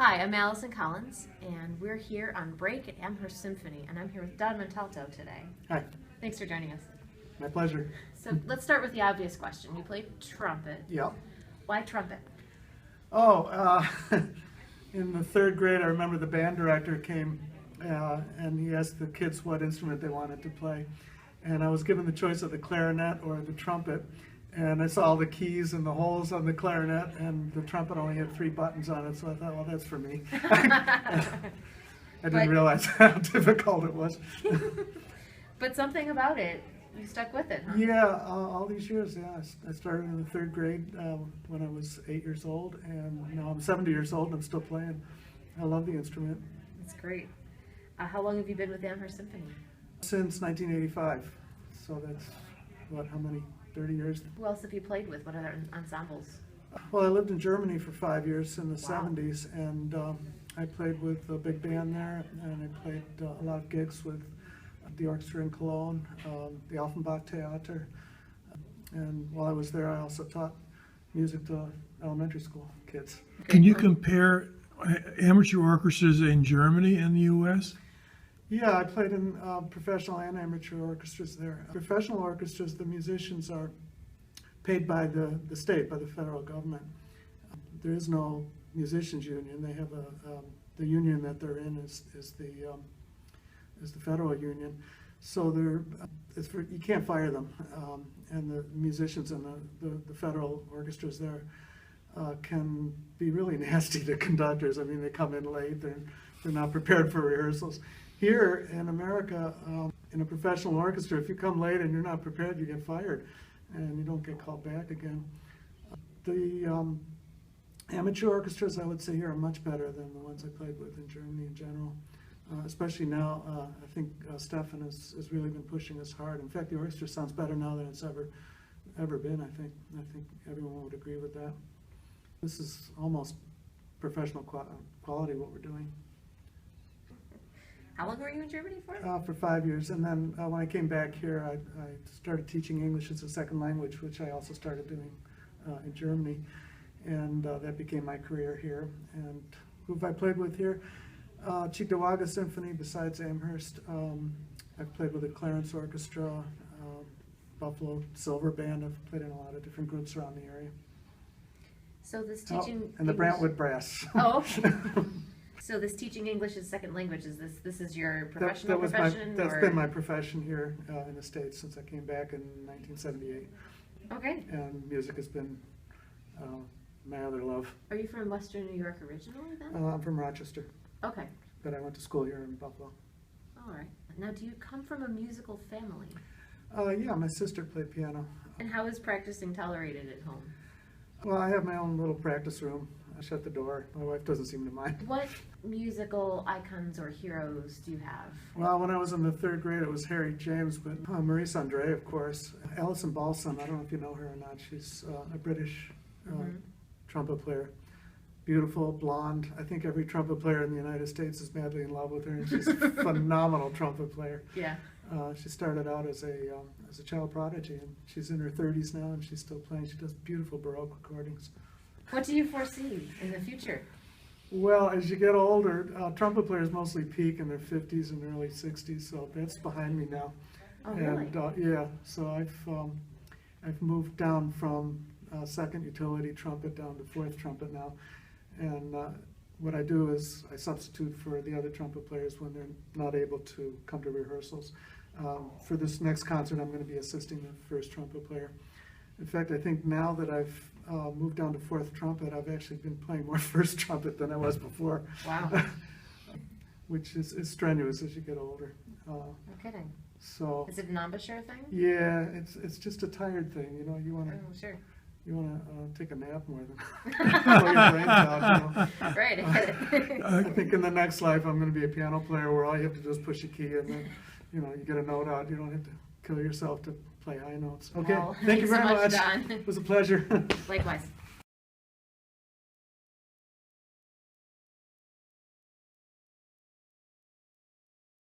Hi, I'm Allison Collins, and we're here on break at Amherst Symphony, and I'm here with Don Montalto today. Hi, Thanks for joining us. my pleasure. So let's start with the obvious question. You play trumpet. Yep. Why trumpet? Oh, in the third grade, I remember the band director came and he asked the kids what instrument they wanted to play. And I was given the choice of the clarinet or the trumpet. And I saw all the keys and the holes on the clarinet, and the trumpet only had 3 buttons on it, so I thought, well, that's for me. I didn't realize how difficult it was. But something about it, you stuck with it, huh? Yeah, all these years, yeah. I started in the third grade when I was 8 years old, and now I'm 70 years old and I'm still playing. I love the instrument. That's great. How long have you been with Amherst Symphony? Since 1985, so that's, what, how many, 30 years? Who else have you played with? What other ensembles? Well, I lived in Germany for 5 years in the Wow. 70s, and I played with a big band there, and I played a lot of gigs with the orchestra in Cologne, the Offenbach Theater, and while I was there, I also taught music to elementary school kids. Can you compare amateur orchestras in Germany and the U.S.? Yeah, I played in professional and amateur orchestras there. Professional orchestras, the musicians are paid by the state, by the federal government. There is no musicians union. They have the union that they're in is the federal union. So you can't fire them. And the musicians in the federal orchestras there can be really nasty to conductors. I mean, they come in late. They're not prepared for rehearsals. Here in America, in a professional orchestra, if you come late and you're not prepared, you get fired, and you don't get called back again. The amateur orchestras, I would say, here are much better than the ones I played with in Germany in general. Especially now, I think Stefan has really been pushing us hard. In fact, the orchestra sounds better now than it's ever been, I think. I think everyone would agree with that. This is almost professional quality, what we're doing. How long were you in Germany for? For 5 years, and then when I came back here, I started teaching English as a second language, which I also started doing in Germany, and that became my career here. And who have I played with here? Cheektowaga Symphony, besides Amherst. I've played with the Clarence Orchestra, Buffalo Silver Band. I've played in a lot of different groups around the area. So this teaching And the English- Brantwood Brass. Oh, okay. So this teaching English as second language, is this is your professional profession? That's or? been my profession here in the States since I came back in 1978. Okay. And music has been my other love. Are you from Western New York originally then? I'm from Rochester, Okay. but I went to school here in Buffalo. All right. Now, do you come from a musical family? Yeah, my sister played piano. And how is practicing tolerated at home? Well, I have my own little practice room. I shut the door. My wife doesn't seem to mind. What musical icons or heroes do you have? Well, when I was in the third grade, it was Harry James, but Maurice Andre, of course. Alison Balsam, I don't know if you know her or not. She's a British trumpet player. Beautiful, blonde. I think every trumpet player in the United States is madly in love with her, and she's a phenomenal trumpet player. Yeah. She started out as a child prodigy, and she's in her 30s now, and she's still playing. She does beautiful Baroque recordings. What do you foresee in the future? Well, as you get older, trumpet players mostly peak in their 50s and early 60s, so that's behind me now. Oh, really? And yeah, so I've moved down from second utility trumpet down to fourth trumpet now, and what I do is I substitute for the other trumpet players when they're not able to come to rehearsals. For this next concert, I'm going to be assisting the first trumpet player. In fact, I think now that I've moved down to fourth trumpet, I've actually been playing more first trumpet than I was before. Wow. Which is strenuous as you get older. No kidding. So Is it an embouchure thing? yeah, it's just a tired thing. You know, you want Oh, sure. to take a nap more than blow your brains out. You know? Right, I get it. I think in the next life I'm going to be a piano player where all you have to do is push a key and then you get a note out. You don't have to kill yourself to play high notes. Okay, Well, thank you thanks so very much, much. Don. It was a pleasure. Likewise.